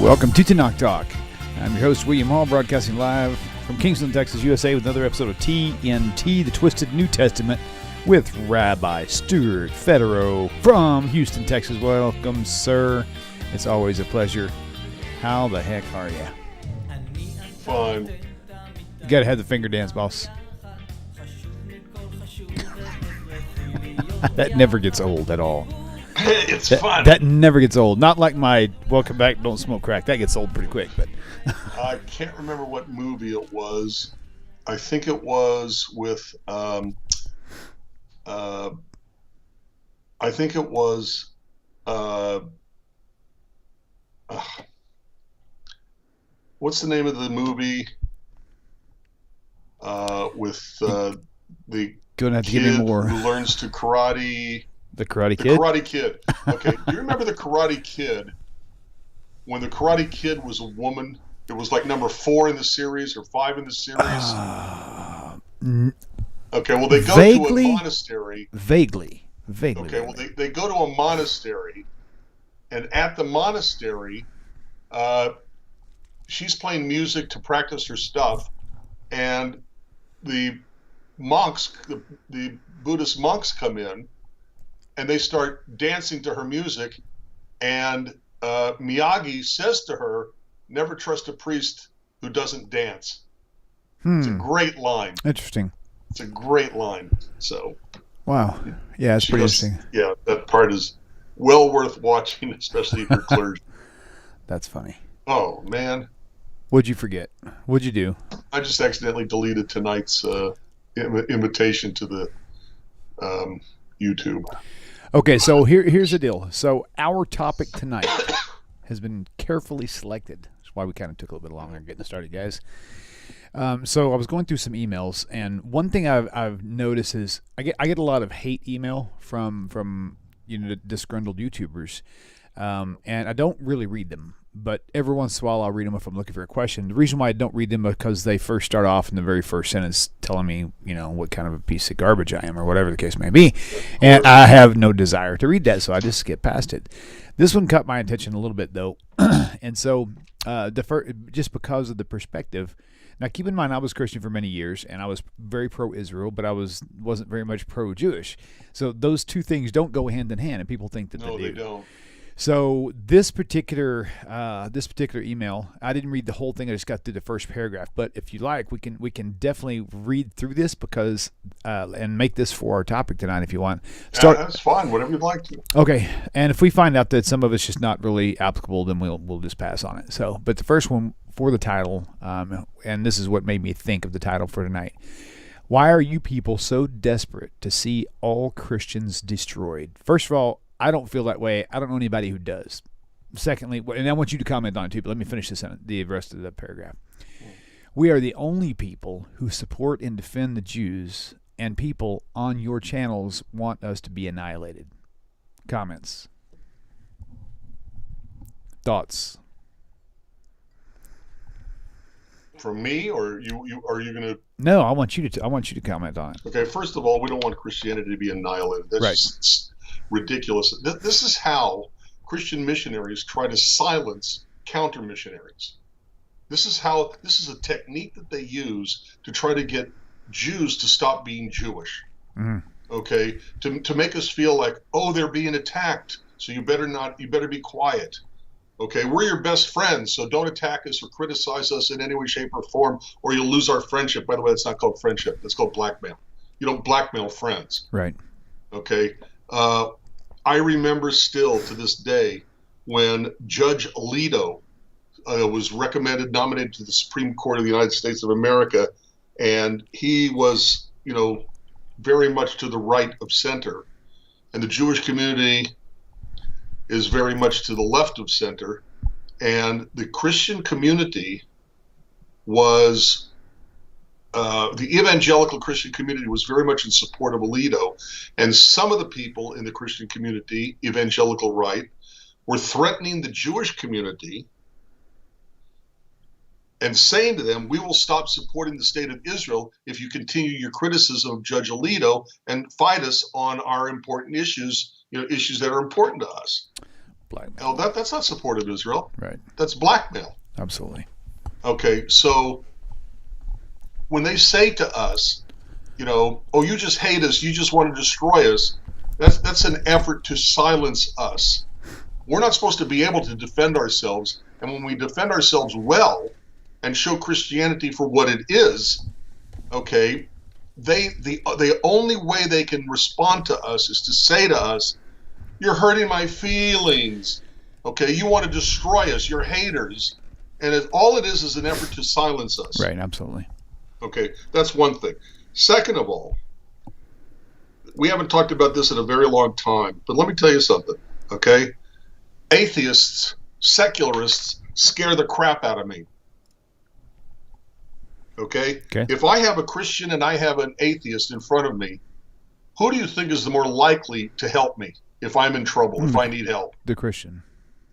Welcome to Tanakh Talk. I'm your host, William Hall, broadcasting live from Kingston, Texas, USA, with another episode of TNT, the Twisted New Testament, with Rabbi Stuart Federow from Houston, Texas. Welcome, sir. It's always a pleasure. How the heck are you? Fine. You gotta have the finger dance, boss. That never gets old at all. It's fun. That never gets old. Not like my welcome back, don't smoke crack. That gets old pretty quick. But I can't remember what movie it was. I think it was with what's the name of the movie with the gonna have to kid give me more. who learns to karate? The Karate The Kid? Karate Kid. Okay, do you remember The Karate Kid? When The Karate Kid was a woman, it was like number 4 in the series or 5 in the series. Okay, well, they go to a monastery. Vaguely. Okay, well, they go to a monastery, and at the monastery, she's playing music to practice her stuff, and the monks, the Buddhist monks come in, and they start dancing to her music, and Miyagi says to her, "Never trust a priest who doesn't dance." It's a great line. Interesting. It's a great line. So, wow. Yeah, it's pretty interesting. Yeah, that part is well worth watching, especially if you're clergy. That's funny. Oh, man. What'd you forget? What'd you do? I just accidentally deleted tonight's invitation to the YouTube. Okay, so here's the deal. So our topic tonight has been carefully selected. That's why we kind of took a little bit longer getting started, guys. So I was going through some emails, and one thing I've noticed is I get a lot of hate email from disgruntled YouTubers, and I don't really read them. But every once in a while, I'll read them if I'm looking for a question. The reason why I don't read them is because they first start off in the very first sentence telling me, what kind of a piece of garbage I am or whatever the case may be. And I have no desire to read that, so I just skip past it. This one caught my attention a little bit, though. And so just because of the perspective. Now, keep in mind, I was Christian for many years, and I was very pro-Israel, but I wasn't very much pro-Jewish. So those two things don't go hand in hand, and people think that they do. No, they don't. So this particular email, I didn't read the whole thing. I just got through the first paragraph. But if you like, we can definitely read through this because and make this for our topic tonight if you want. That's fine. Whatever you'd like to. Okay, and if we find out that some of it's just not really applicable, then we'll just pass on it. So, but the first one for the title, and this is what made me think of the title for tonight. Why are you people so desperate to see all Christians destroyed? First of all, I don't feel that way. I don't know anybody who does. Secondly, and I want you to comment on it too, but let me finish the rest of the paragraph. We are the only people who support and defend the Jews, and people on your channels want us to be annihilated. Comments? Thoughts? From me, or you are you going to? No, I want you to comment on it. Okay, first of all, we don't want Christianity to be annihilated. That's right. Just ridiculous. This is how Christian missionaries try to silence counter missionaries. This is a technique that they use to try to get Jews to stop being Jewish. Okay, to make us feel like, oh, they're being attacked, so you better be quiet. Okay, we're your best friends, so don't attack us or criticize us in any way, shape, or form, or you'll lose our friendship. By the way, it's not called friendship. It's called blackmail. You don't blackmail friends. Right. Okay. I remember still to this day when Judge Alito was nominated to the Supreme Court of the United States of America, and he was, very much to the right of center, and the Jewish community is very much to the left of center, and the Christian community was the evangelical Christian community was very much in support of Alito, and some of the people in the Christian community, evangelical right, were threatening the Jewish community and saying to them, we will stop supporting the state of Israel if you continue your criticism of Judge Alito and fight us on our important issues, issues that are important to us. Blackmail. Oh, that's not support of Israel. Right. That's blackmail. Absolutely. Okay, so when they say to us, oh, you just hate us, you just want to destroy us, that's an effort to silence us. We're not supposed to be able to defend ourselves, and when we defend ourselves well and show Christianity for what it is, okay, the only way they can respond to us is to say to us, you're hurting my feelings, okay, you want to destroy us, you're haters, and all it is an effort to silence us. Right, absolutely. Okay, that's one thing. Second of all, we haven't talked about this in a very long time, but let me tell you something, okay? Atheists, secularists scare the crap out of me. Okay? If I have a Christian and I have an atheist in front of me, who do you think is the more likely to help me if I'm in trouble, if I need help? The Christian.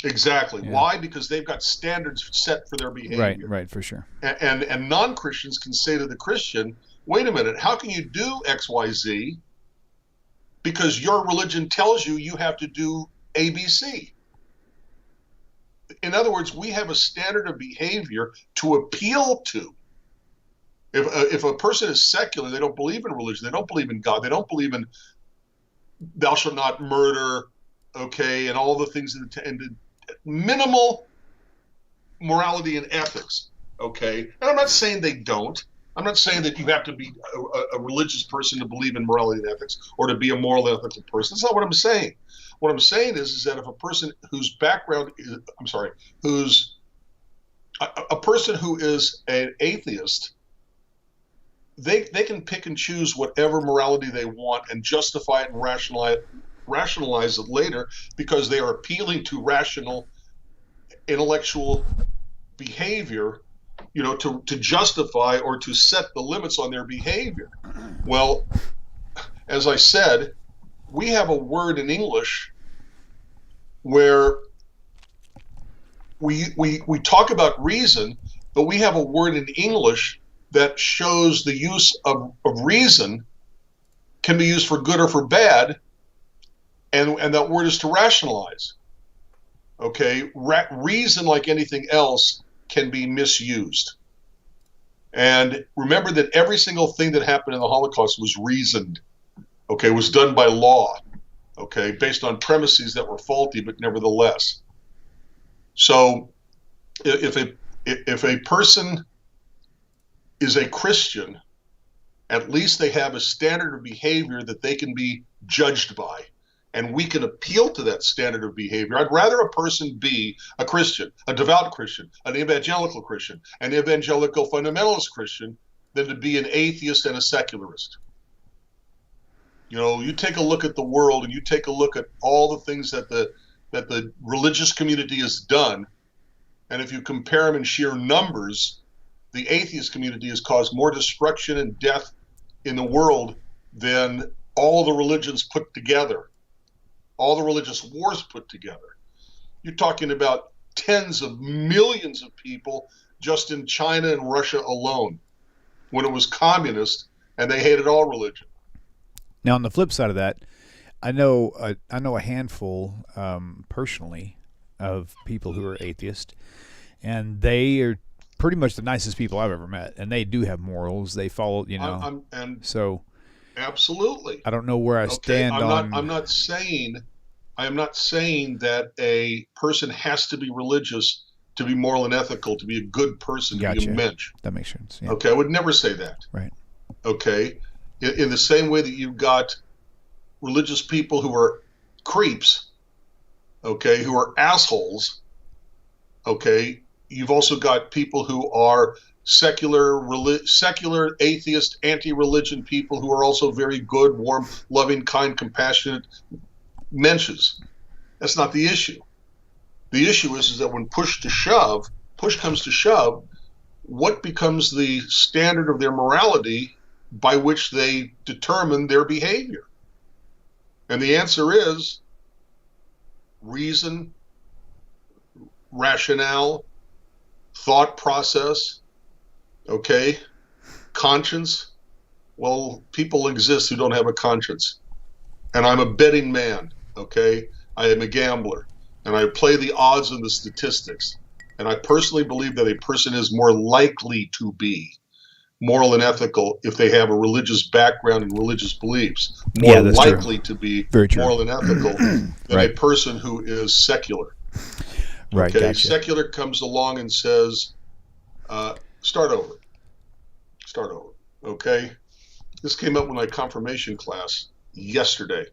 Exactly. Yeah. Why? Because they've got standards set for their behavior. Right, for sure. And non-Christians can say to the Christian, wait a minute, how can you do X, Y, Z? Because your religion tells you have to do A, B, C. In other words, we have a standard of behavior to appeal to. If a person is secular, they don't believe in religion, they don't believe in God, they don't believe in thou shalt not murder, okay, and all the things and minimal morality and ethics, okay? And I'm not saying they don't. I'm not saying that you have to be a religious person to believe in morality and ethics or to be a moral and ethical person. That's not what I'm saying. What I'm saying is that if a person whose background is, who's a person who is an atheist, they can pick and choose whatever morality they want and justify it and rationalize it later because they are appealing to rational intellectual behavior, to justify or to set the limits on their behavior. Well, as I said, we have a word in English where we talk about reason, but we have a word in English that shows the use of reason can be used for good or for bad, and that word is to rationalize. Okay, reason, like anything else, can be misused. And remember that every single thing that happened in the Holocaust was reasoned. Okay, was done by law. Okay, based on premises that were faulty, but nevertheless. So, if a person is a Christian, at least they have a standard of behavior that they can be judged by. And we can appeal to that standard of behavior. I'd rather a person be a Christian, a devout Christian, an evangelical Christian, an evangelical fundamentalist Christian, than to be an atheist and a secularist. You take a look at the world and you take a look at all the things that the religious community has done, and if you compare them in sheer numbers, the atheist community has caused more destruction and death in the world than all the religions put together, all the religious wars put together. You're talking about tens of millions of people just in China and Russia alone when it was communist and they hated all religion. Now, on the flip side of that, I know a handful personally of people who are atheist, and they are pretty much the nicest people I've ever met, and they do have morals. They follow, so absolutely. I don't know where I stand on. I'm not saying that a person has to be religious to be moral and ethical, to be a good person, to be a mensch. That makes sense. Yeah. Okay, I would never say that. Right. Okay, in the same way that you've got religious people who are creeps, okay, who are assholes, okay, you've also got people who are secular, atheist, anti-religion people who are also very good, warm, loving, kind, compassionate mensches. That's not the issue. The issue is that when push comes to shove, what becomes the standard of their morality by which they determine their behavior? And the answer is reason, rationale, thought process, okay, conscience. Well, people exist who don't have a conscience. And I'm a betting man, okay? I am a gambler. and I play the odds and the statistics, and I personally believe that a person is more likely to be moral and ethical if they have a religious background and religious beliefs, more likely to be moral and ethical than a person who is secular. Right, okay, gotcha. Secular comes along and says, start over. Okay, this came up in my confirmation class yesterday.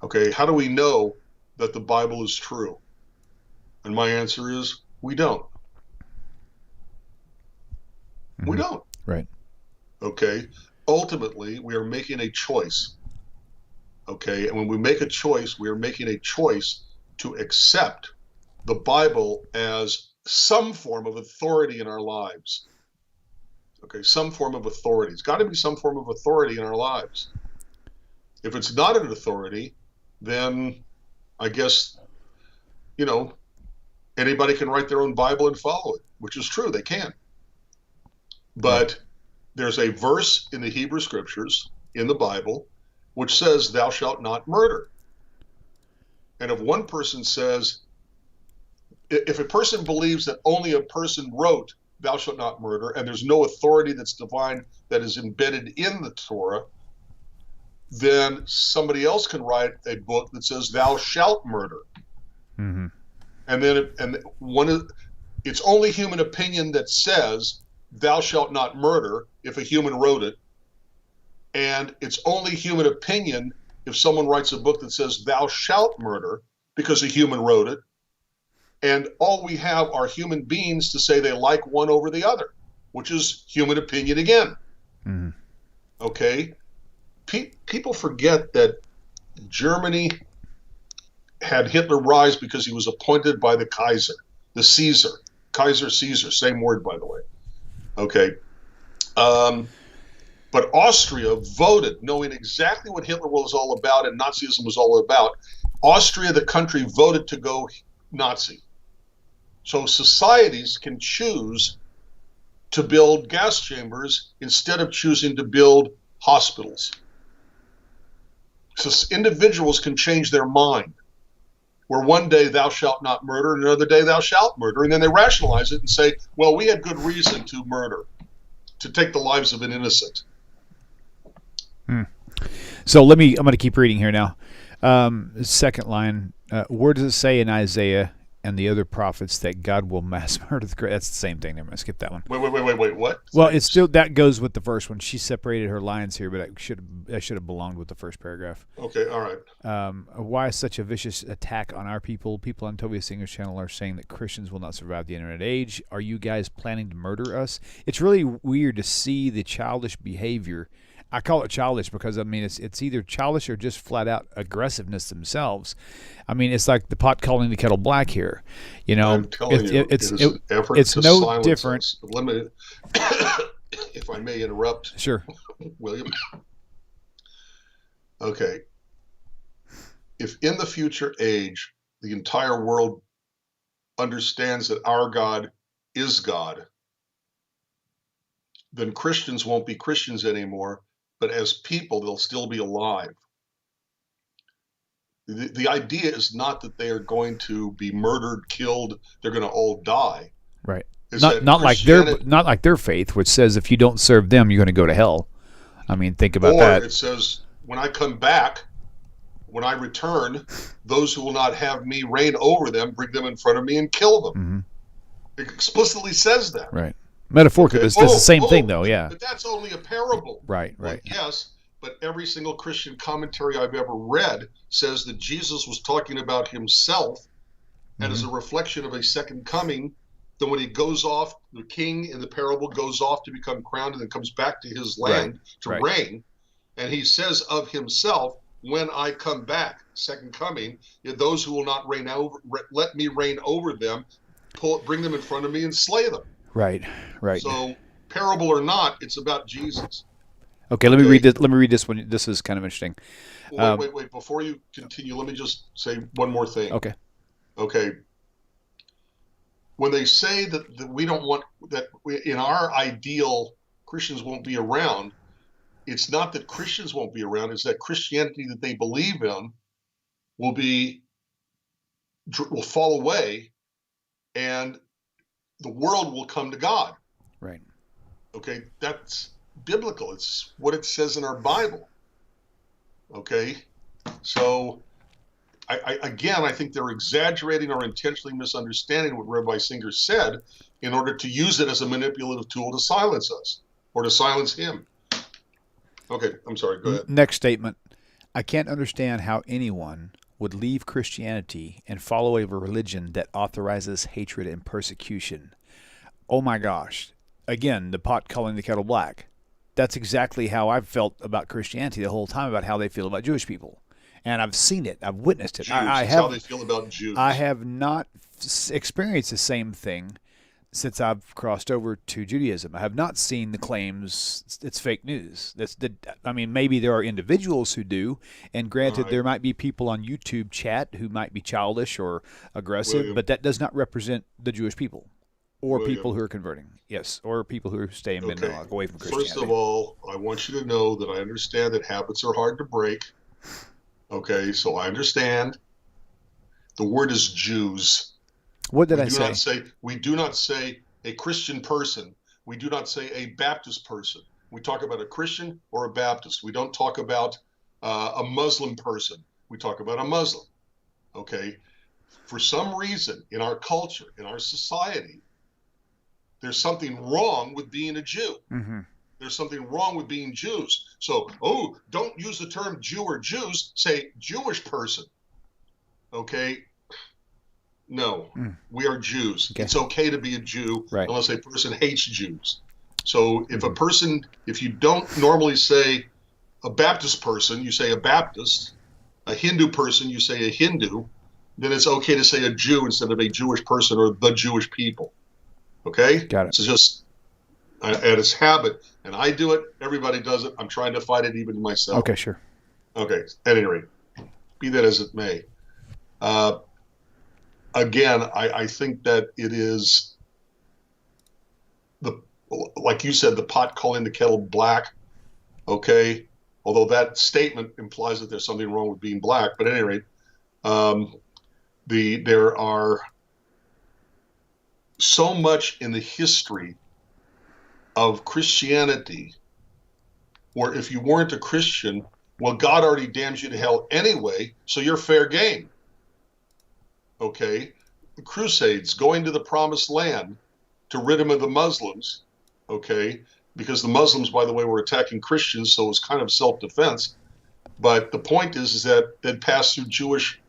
Okay, how do we know that the Bible is true? And my answer is, we don't. We don't. Right. Okay, ultimately, we are making a choice. Okay, and when we make a choice, we are making a choice to accept the Bible as some form of authority in our lives. Okay, some form of authority. It's got to be some form of authority in our lives. If it's not an authority, then I guess, anybody can write their own Bible and follow it, which is true, they can. But there's a verse in the Hebrew Scriptures, in the Bible, which says, thou shalt not murder. And if one person says, if a person believes that only a person wrote, thou shalt not murder, and there's no authority that's divine that is embedded in the Torah, then somebody else can write a book that says, thou shalt murder. Mm-hmm. And then it's only human opinion that says, thou shalt not murder, if a human wrote it. And it's only human opinion if someone writes a book that says, thou shalt murder, because a human wrote it. And all we have are human beings to say they like one over the other, which is human opinion again. Mm-hmm. Okay? People forget that Germany had Hitler rise because he was appointed by the Kaiser, the Caesar. Kaiser, Caesar, same word, by the way. Okay. But Austria voted, knowing exactly what Hitler was all about and Nazism was all about. Austria, the country, voted to go Nazi. So societies can choose to build gas chambers instead of choosing to build hospitals. So individuals can change their mind, where one day thou shalt not murder, and another day thou shalt murder, and then they rationalize it and say, well, we had good reason to murder, to take the lives of an innocent. So I'm going to keep reading here now. Second line, where does it say in Isaiah and the other prophets that God will mass murder the great? That's the same thing. I'm going to skip that one. Wait, what? Well, it's still, that goes with the first one. She separated her lines here, but that should have belonged with the first paragraph. Okay, all right. Why such a vicious attack on our people? People on Tovia Singer's channel are saying that Christians will not survive the internet age. Are you guys planning to murder us? It's really weird to see the childish behavior. I call it childish because, I mean, it's either childish or just flat out aggressiveness themselves. I mean, it's like the pot calling the kettle black here. I'm telling you, it's an effort to no silence different. us. Limited. If I may interrupt, Sure, William. Okay. If in the future age the entire world understands that our God is God, then Christians won't be Christians anymore. But as people, they'll still be alive. The idea is not that they are going to be murdered, killed. They're going to all die. Right. Not like their faith, which says if you don't serve them, you're going to go to hell. I mean, think about that. Or it says, when I come back, when I return, those who will not have me reign over them, bring them in front of me and kill them. Mm-hmm. It explicitly says that. Right. Metaphorically, it's the same thing, though, yeah. But that's only a parable. Right. Well, yes, but every single Christian commentary I've ever read says that Jesus was talking about himself and as a reflection of a second coming. Then when he goes off, the king in the parable goes off to become crowned and then comes back to his land to reign. And he says of himself, when I come back, second coming, those who will not reign over, let me reign over them, bring them in front of me and slay them. Right. So, parable or not, it's about Jesus. Okay, let me read this. Let me read this one. This is kind of interesting. Wait. Before you continue, let me just say one more thing. Okay. When they say that we don't want that in our ideal Christians won't be around, it's not that Christians won't be around. It's that Christianity that they believe in will be will fall away, and the world will come to God. Right. Okay, that's biblical. It's what it says in our Bible. Okay, so I think they're exaggerating or intentionally misunderstanding what Rabbi Singer said in order to use it as a manipulative tool to silence us or to silence him. Okay, I'm sorry, go ahead. Next statement. I can't understand how anyone would leave Christianity and follow a religion that authorizes hatred and persecution. Oh my gosh. Again, the pot calling the kettle black. That's exactly how I've felt about Christianity the whole time, about how they feel about Jewish people. And I've seen it. I've witnessed it. Jews, that's how they feel about Jews. I have not experienced the same thing since I've crossed over to Judaism. I have not seen the claims it's fake news. Maybe there are individuals who do, and granted, there might be people on YouTube chat who might be childish or aggressive, but that does not represent the Jewish people or people who are converting. Yes, or people who are staying away from Christianity. First of all, I want you to know that I understand that habits are hard to break. Okay, so I understand. The word is Jews. What did I say? We do not say a Christian person. We do not say a Baptist person. We talk about a Christian or a Baptist. We don't talk about a Muslim person. We talk about a Muslim. Okay? For some reason, in our culture, in our society, there's something wrong with being a Jew. Mm-hmm. There's something wrong with being Jews. So, don't use the term Jew or Jews. Say Jewish person. Okay? No, we are Jews. Okay. It's okay to be a Jew unless a person hates Jews. So if you don't normally say a Baptist person, you say a Baptist. A Hindu person, you say a Hindu. Then it's okay to say a Jew instead of a Jewish person or the Jewish people. Okay? Got it. So just at its habit. And I do it. Everybody does it. I'm trying to fight it even myself. Okay, sure. Okay. At any rate, be that as it may. Again, I think that it is like you said, the pot calling the kettle black. Okay. Although that statement implies that there's something wrong with being black. But at any rate, there are so much in the history of Christianity where if you weren't a Christian, well, God already damns you to hell anyway, so you're fair game. Okay, the Crusades, going to the Promised Land to rid him of the Muslims, okay, because the Muslims, by the way, were attacking Christians, so it was kind of self-defense. But the point is that they'd pass through Jewish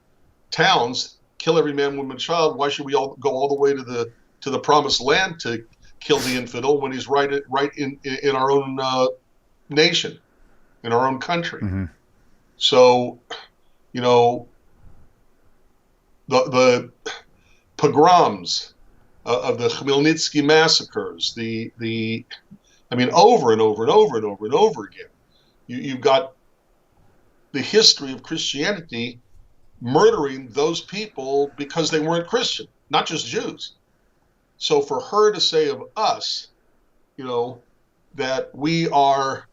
towns, kill every man, woman, child. Why should we all go all the way to the Promised Land to kill the infidel when he's right in our own nation, in our own country? Mm-hmm. So, the pogroms of the Khmelnytsky massacres, over and over and over and over and over again. You've got the history of Christianity murdering those people because they weren't Christian, not just Jews. So for her to say of us, that we are,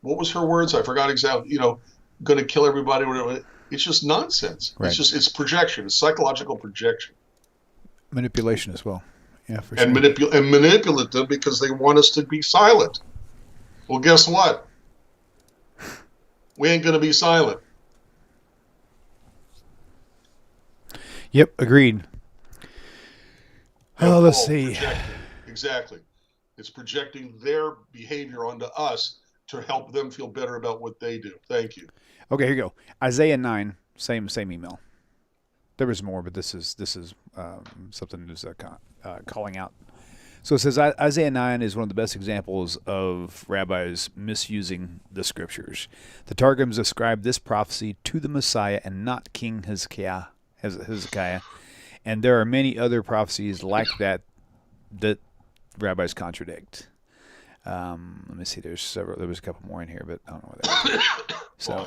what was her words? I forgot exactly, going to kill everybody, whatever. It's just nonsense. Right. It's projection. It's psychological projection. Manipulation as well. Yeah, for sure. And manipulative because they want us to be silent. Well, guess what? We ain't going to be silent. Yep, agreed. Oh, let's see. Projecting. Exactly. It's projecting their behavior onto us to help them feel better about what they do. Thank you. Okay, here you go. Isaiah 9, same email. There was more, but this is something that's calling out. So it says Isaiah 9 is one of the best examples of rabbis misusing the scriptures. The Targums ascribe this prophecy to the Messiah and not King Hezekiah. And there are many other prophecies like that rabbis contradict. Let me see. There was a couple more in here, but I don't know what that is. So.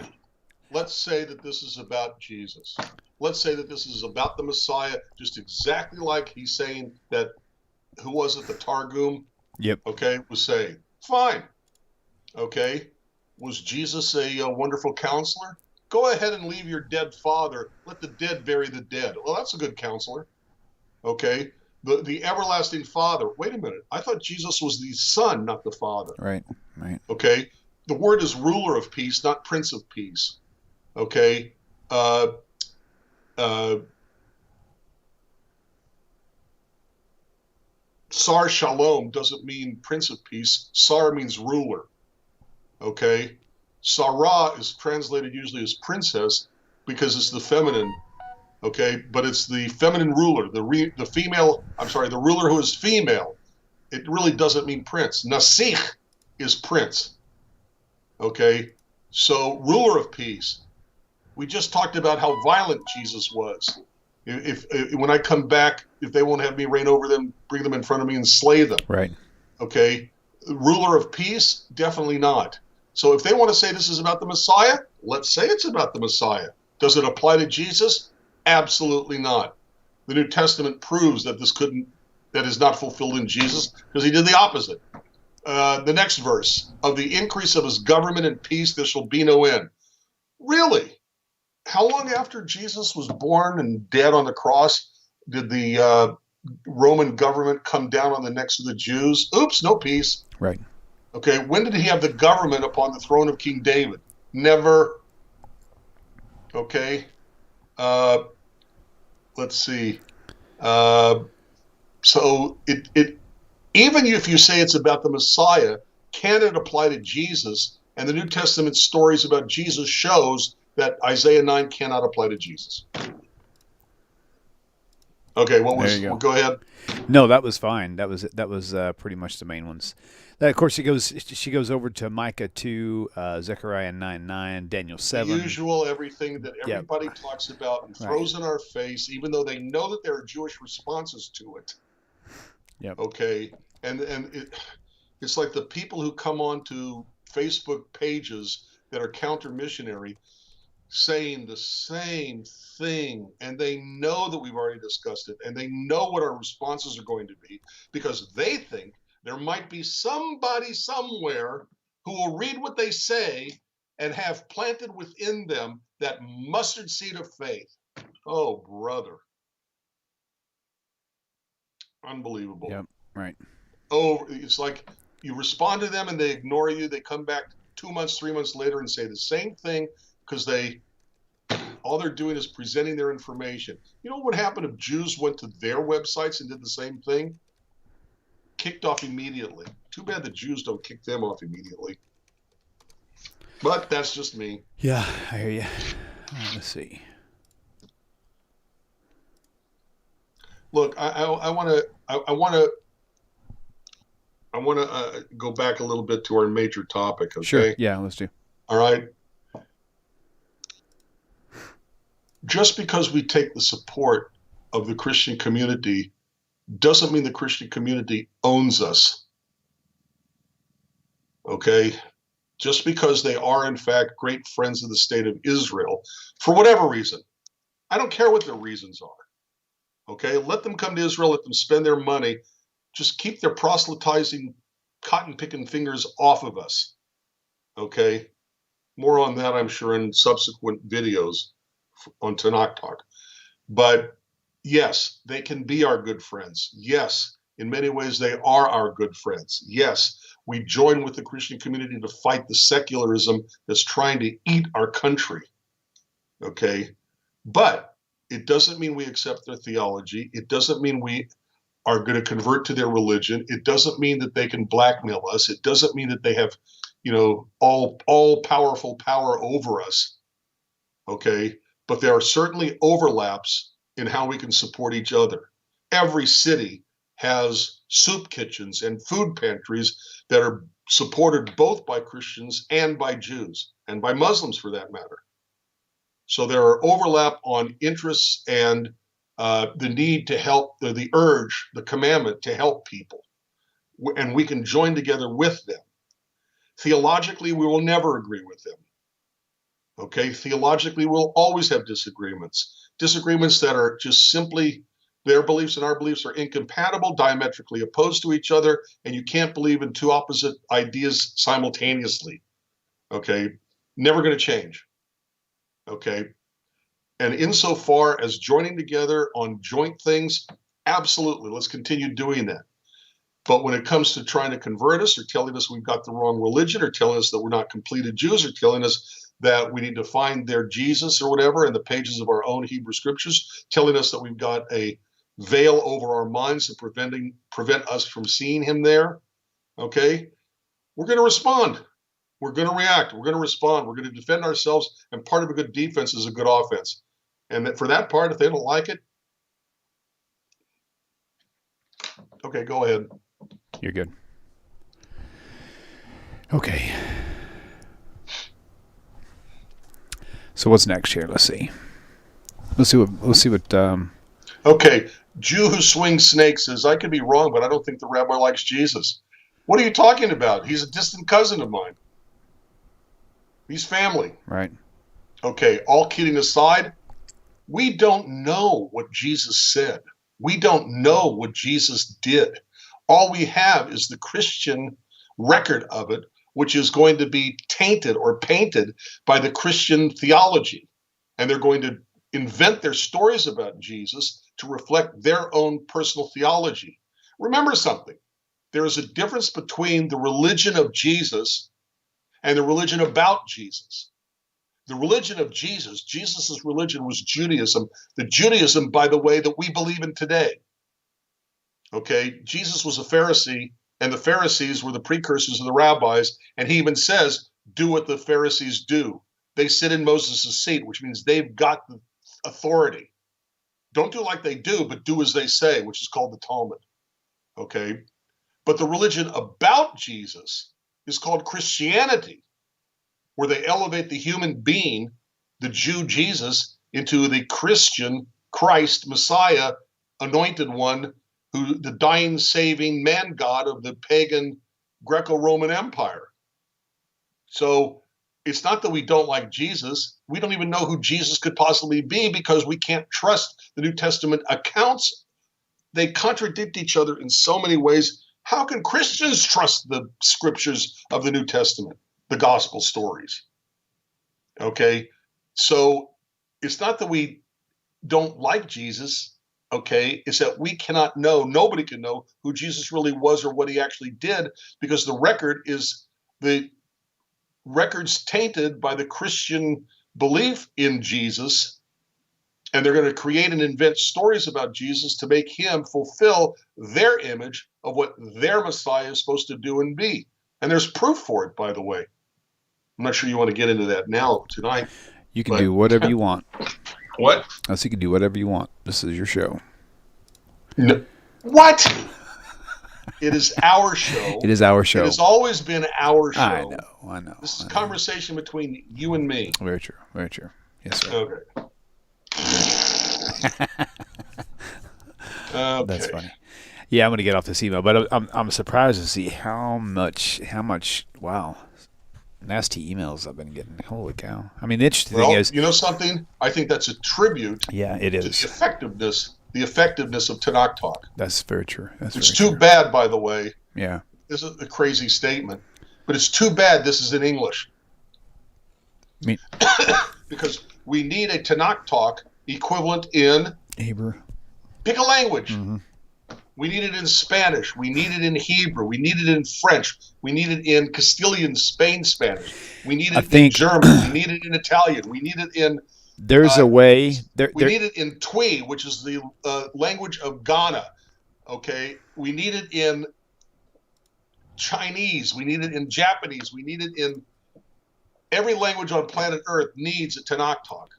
Let's say that this is about Jesus. Let's say that this is about the Messiah, just exactly like he's saying that, who was it, the Targum? Yep. Okay, was saying. Fine. Okay. Was Jesus a wonderful counselor? Go ahead and leave your dead father. Let the dead bury the dead. Well, that's a good counselor. Okay. The everlasting Father. Wait a minute. I thought Jesus was the Son, not the Father. Right. Right. Okay. The word is ruler of peace, not prince of peace. Okay. Sar Shalom doesn't mean prince of peace. Sar means ruler. Okay. Sarah is translated usually as princess because it's the feminine. Okay, but it's the feminine ruler, the ruler who is female. It really doesn't mean prince. Nasikh is prince. Okay, so ruler of peace. We just talked about how violent Jesus was. If when I come back, if they won't have me reign over them, bring them in front of me and slay them. Right. Okay, ruler of peace, definitely not. So if they want to say this is about the Messiah, let's say it's about the Messiah. Does it apply to Jesus? Absolutely not. The New Testament proves that that is not fulfilled in Jesus because he did the opposite. The next verse, of the increase of his government and peace, there shall be no end. Really? How long after Jesus was born and dead on the cross did the Roman government come down on the necks of the Jews? Oops, no peace. Right. Okay, when did he have the government upon the throne of King David? Never. Okay. Let's see. So it even if you say it's about the Messiah, can it apply to Jesus? And the New Testament stories about Jesus shows that Isaiah 9 cannot apply to Jesus. Okay, go ahead. No, that was fine. That was pretty much the main ones. Then, of course, she goes over to Micah 2, Zechariah 9:9, Daniel 7. The usual everything that everybody talks about and throws in our face, even though they know that there are Jewish responses to it. Yep. Okay, and it's like the people who come onto Facebook pages that are counter-missionary saying the same thing, and they know that we've already discussed it, and they know what our responses are going to be because they think there might be somebody somewhere who will read what they say and have planted within them that mustard seed of faith. Oh, brother. Unbelievable. Yep, right. Oh, it's like you respond to them and they ignore you. They come back 2 months, 3 months later and say the same thing because all they're doing is presenting their information. You know what would happen if Jews went to their websites and did the same thing? Kicked off immediately. Too bad the Jews don't kick them off immediately. But that's just me. Yeah, I hear you. Let's see. Look, I want to go back a little bit to our major topic. Okay. Sure. Yeah, let's do. All right. Just because we take the support of the Christian community doesn't mean the Christian community owns us. Okay? Just because they are, in fact, great friends of the state of Israel, for whatever reason. I don't care what their reasons are. Okay? Let them come to Israel, let them spend their money. Just keep their proselytizing, cotton-picking fingers off of us. Okay? More on that, I'm sure, in subsequent videos on Tanakh Talk. But yes, they can be our good friends. Yes, in many ways they are our good friends. Yes, we join with the Christian community to fight the secularism that's trying to eat our country. Okay? But it doesn't mean we accept their theology. It doesn't mean we are going to convert to their religion. It doesn't mean that they can blackmail us. It doesn't mean that they have, all powerful power over us. Okay? But there are certainly overlaps in how we can support each other. Every city has soup kitchens and food pantries that are supported both by Christians and by Jews, and by Muslims for that matter. So there are overlap on interests and the need to help, the urge, the commandment to help people. And we can join together with them. Theologically, we will never agree with them. Okay, theologically, we'll always have disagreements that are just simply their beliefs and our beliefs are incompatible, diametrically opposed to each other, and you can't believe in two opposite ideas simultaneously. Okay, never going to change. Okay. And insofar as joining together on joint things, absolutely, let's continue doing that. But when it comes to trying to convert us or telling us we've got the wrong religion or telling us that we're not completed Jews or telling us that we need to find their Jesus or whatever in the pages of our own Hebrew scriptures, telling us that we've got a veil over our minds and prevent us from seeing him there, okay, we're going to respond. We're going to react. We're going to respond. We're going to defend ourselves. And part of a good defense is a good offense. And that for that part, if they don't like it, okay, go ahead. You're good. Okay. So what's next here? Let's see. Let's see what. Okay, Jew who swings snakes says, I could be wrong, but I don't think the rabbi likes Jesus. What are you talking about? He's a distant cousin of mine. He's family. Right. Okay, all kidding aside, we don't know what Jesus said. We don't know what Jesus did. All we have is the Christian record of it, which is going to be tainted or painted by the Christian theology. And they're going to invent their stories about Jesus to reflect their own personal theology. Remember something. There is a difference between the religion of Jesus and the religion about Jesus. The religion of Jesus, Jesus' religion was Judaism. The Judaism, by the way, that we believe in today. Okay, Jesus was a Pharisee, and the Pharisees were the precursors of the rabbis, and he even says, do what the Pharisees do. They sit in Moses' seat, which means they've got the authority. Don't do like they do, but do as they say, which is called the Talmud. Okay, but the religion about Jesus is called Christianity, where they elevate the human being, the Jew Jesus, into the Christian Christ, Messiah, anointed one, who the dying, saving man God of the pagan Greco-Roman Empire. So it's not that we don't like Jesus. We don't even know who Jesus could possibly be because we can't trust the New Testament accounts. They contradict each other in so many ways. How can Christians trust the scriptures of the New Testament, the gospel stories? Okay, so it's not that we don't like Jesus. Okay, is that we cannot know, nobody can know who Jesus really was or what he actually did, because the record's tainted by the Christian belief in Jesus, and they're going to create and invent stories about Jesus to make him fulfill their image of what their Messiah is supposed to do and be. And there's proof for it, by the way. I'm not sure you want to get into that now tonight. You can do whatever you want. What? You can do whatever you want. This is your show. No. What? It is our show. It is our show. It has always been our show. I know. This is a conversation between you and me. Very true. Very true. Yes, sir. Okay. Okay. That's funny. Yeah, I'm going to get off this email, but I'm surprised to see how much. Wow. Nasty emails I've been getting. Holy cow. I mean, the interesting thing is... you know something? I think that's a tribute it is. To the effectiveness of Tanakh Talk. That's very true. It's too bad, by the way. Yeah. This is a crazy statement, but it's too bad this is in English. Because we need a Tanakh Talk equivalent in... Hebrew. Pick a language. Mm-hmm. We need it in Spanish. We need it in Hebrew. We need it in French. We need it in Castilian, Spain Spanish. We need it in German. We need it in Italian. We need it in... There's a way... we need it in Twi, which is the language of Ghana. Okay? We need it in Chinese. We need it in Japanese. We need it in... Every language on planet Earth needs a Tanakh Talk.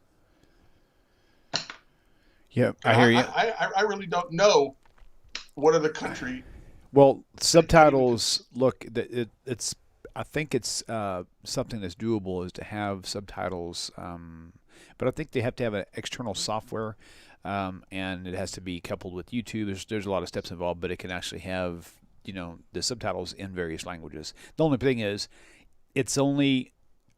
Yeah, I hear you. I really don't know what other country... Well, subtitles, look, it's. I think it's something that's doable is to have subtitles, but I think they have to have an external software, and it has to be coupled with YouTube. There's a lot of steps involved, but it can actually have the subtitles in various languages. The only thing is, it's only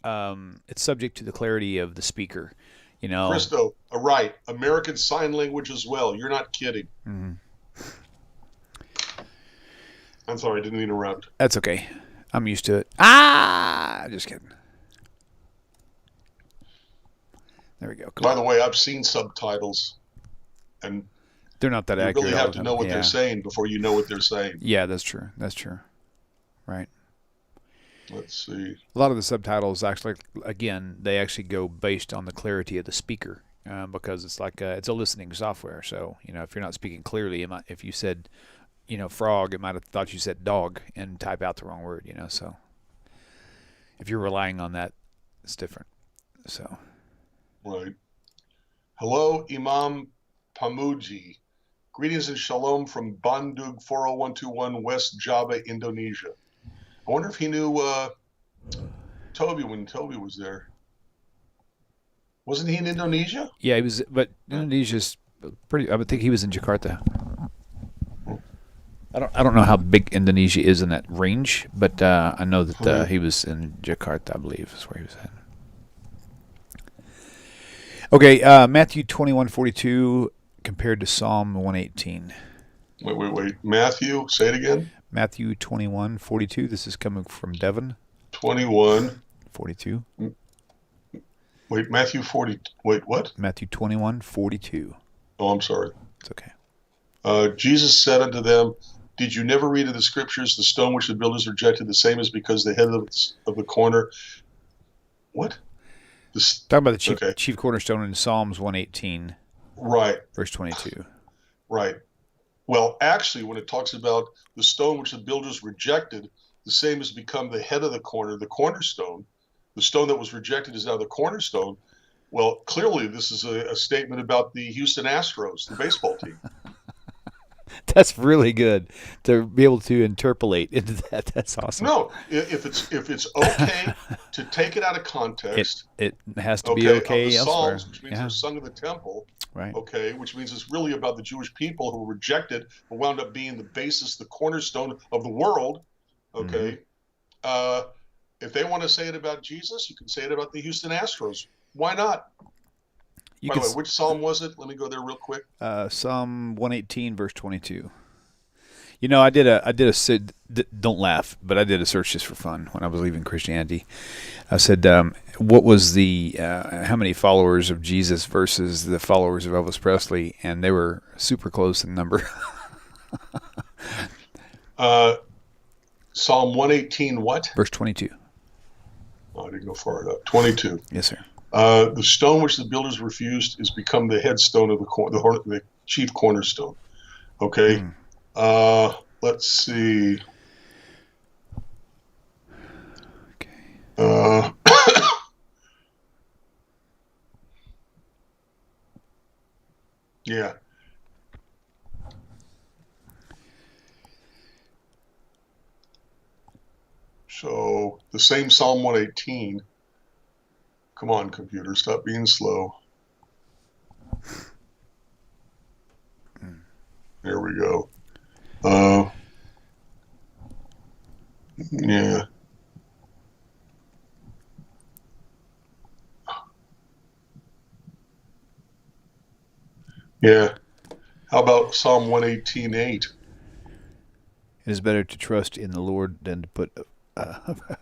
it's subject to the clarity of the speaker. Christo, right? American Sign Language as well. You're not kidding. Mm-hmm. I'm sorry, I didn't interrupt. That's okay. I'm used to it. Just kidding. There we go. Cool. By the way, I've seen subtitles, and they're not that accurate. You really have to know what they're saying before you know what they're saying. Yeah, that's true. That's true. Right. Let's see. A lot of the subtitles actually, again, they actually go based on the clarity of the speaker, because it's like it's a listening software. So, if you're not speaking clearly, if you said, frog, it might have thought you said dog and type out the wrong word, So if you're relying on that, it's different. So. Right. Hello, Imam Pamuji. Greetings and shalom from Bandung 40121 West Java, Indonesia. I wonder if he knew Tovia when Tovia was there. Wasn't he in Indonesia? Yeah, he was, but Indonesia's pretty. I would think he was in Jakarta. I don't know how big Indonesia is in that range, but I know that he was in Jakarta, I believe, is where he was at. Okay, Matthew 21:42 compared to Psalm 118. Wait. Matthew, say it again. Matthew 21:42. This is coming from Devon. 21:42. Wait, Matthew 40. Wait, what? Matthew 21:42. Oh, I'm sorry. It's okay. Jesus said unto them, "Did you never read in the scriptures, the stone which the builders rejected, the same is because the head of the corner?" What? Talking about the chief cornerstone in Psalms 118. Right. Verse 22. Right. Well, actually, when it talks about the stone which the builders rejected, the same has become the head of the corner, the cornerstone. The stone that was rejected is now the cornerstone. Well, clearly, this is a statement about the Houston Astros, the baseball team. That's really good to be able to interpolate into that. That's awesome. No, if it's okay to take it out of context, it has to be okay of the elsewhere. Psalms, which means they're sung in the temple. Right. Okay, which means it's really about the Jewish people who were rejected, but wound up being the basis, the cornerstone of the world. Okay, if they want to say it about Jesus, you can say it about the Houston Astros. Why not? By the way, which psalm was it? Let me go there real quick. Psalm 118, verse 22. I did a don't laugh, but I did a search just for fun when I was leaving Christianity. I said, what was the how many followers of Jesus versus the followers of Elvis Presley, and they were super close in number. Psalm 118, what? Verse 22. Oh, I didn't go far enough. 22. Yes, sir. The stone which the builders refused is become the headstone of the chief cornerstone. Okay. Let's see. Okay. Yeah. So the same Psalm 118. Come on, computer, stop being slow. There we go. Yeah. Yeah. How about Psalm 118:8? It is better to trust in the Lord than to put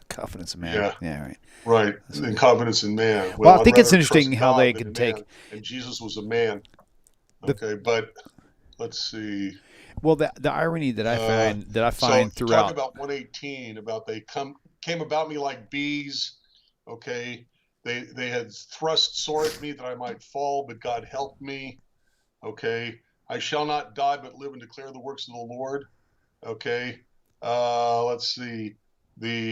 confidence in man. Yeah, right. Right, and confidence in man. Well, I think it's interesting how they can take. And Jesus was a man. Okay, but let's see. Well, the irony that I find so throughout. Talk about 118 about they came about me like bees. Okay, they had thrust sore at me that I might fall, but God helped me. Okay, I shall not die but live and declare the works of the Lord. Okay, let's see.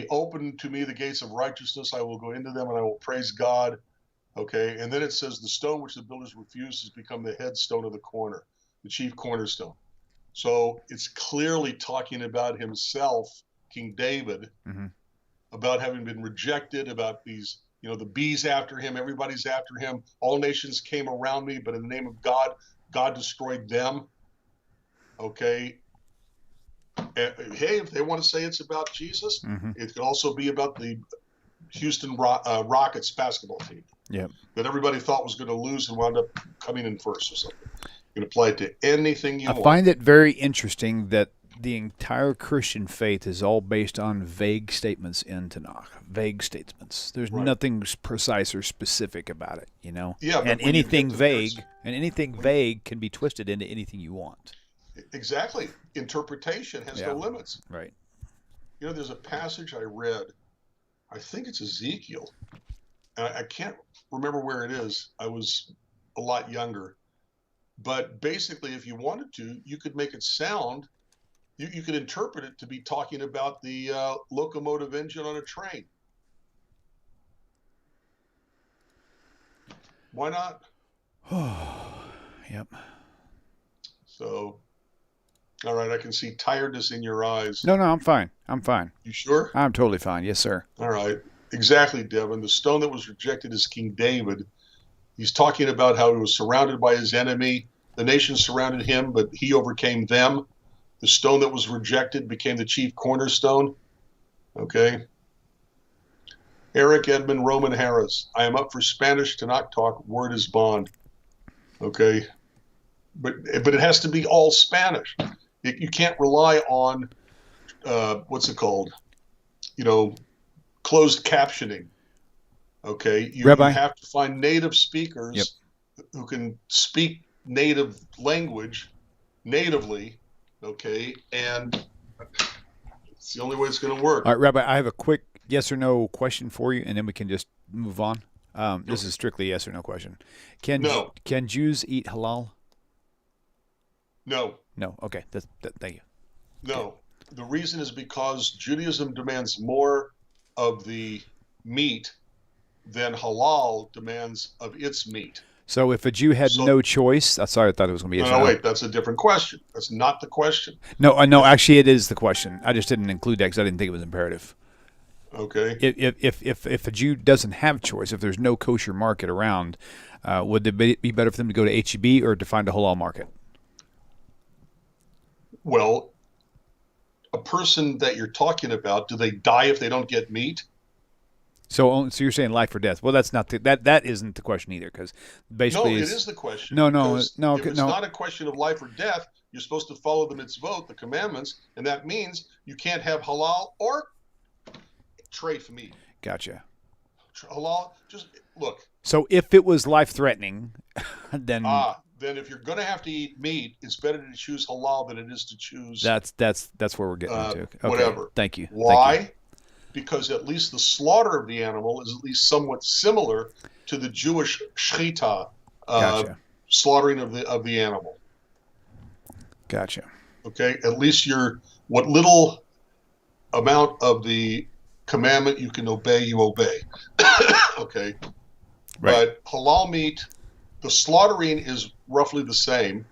Open to me the gates of righteousness, I will go into them and I will praise God. Okay, and then it says the stone which the builders refused has become the headstone of the corner, the chief cornerstone. So it's clearly talking about himself, King David, about having been rejected, about these, the bees after him, everybody's after him. All nations came around me, but in the name of God, God destroyed them. Okay. Hey, if they want to say it's about Jesus, it could also be about the Houston Rockets basketball team. Yeah. That everybody thought was going to lose and wound up coming in first or something. You can apply it to anything you want. I find it very interesting that the entire Christian faith is all based on vague statements in Tanakh. Vague statements. There's nothing precise or specific about it, you know. Yeah, and anything vague can be twisted into anything you want. Exactly. Interpretation has no limits. Right. You know, there's a passage I read. I think it's Ezekiel. And I can't remember where it is. I was a lot younger. But basically, if you wanted to, you could make it sound, you could interpret it to be talking about the locomotive engine on a train. Why not? Yep. So, all right, I can see tiredness in your eyes. No, I'm fine. I'm fine. You sure? I'm totally fine. Yes, sir. All right. Exactly, Devin. The stone that was rejected is King David. He's talking about how he was surrounded by his enemy. The nation surrounded him, but he overcame them. The stone that was rejected became the chief cornerstone. Okay. Eric Edmund Roman Harris. I am up for Spanish Tanakh talk. Word is bond. Okay. But it has to be all Spanish. You can't rely on, what's it called? You know, closed captioning. Okay. You have to find native speakers who can speak native language natively. Okay. And it's the only way it's going to work. All right, Rabbi, I have a quick yes or no question for you, and then we can just move on. This is strictly a yes or no question. Can Jews eat halal? No. No. Okay. Thank you. No. Okay. The reason is because Judaism demands more of the meat than halal demands of its meat. So if a Jew had no choice, sorry, I thought it was going to be a yes or no. Wait, that's a different question. That's not the question. No, actually it is the question. I just didn't include that because I didn't think it was imperative. Okay. If a Jew doesn't have choice, if there's no kosher market around, would it be better for them to go to H-E-B or to find a halal market? Well, a person that you're talking about, do they die if they don't get meat? So you're saying life or death? Well, that's not that isn't the question either, because basically it is the question. No. If it's not a question of life or death, you're supposed to follow the mitzvot, the commandments, and that means you can't have halal or treif meat. Gotcha. Halal, just look. So if it was life-threatening, then if you're going to have to eat meat, it's better to choose halal than it is to choose. That's where we're getting into. Okay. Whatever. Thank you. Why? Thank you. Because at least the slaughter of the animal is at least somewhat similar to the Jewish shechita, slaughtering of the animal. Gotcha. Okay, at least what little amount of the commandment you can obey, you obey. Okay, right. But halal meat, the slaughtering is roughly the same.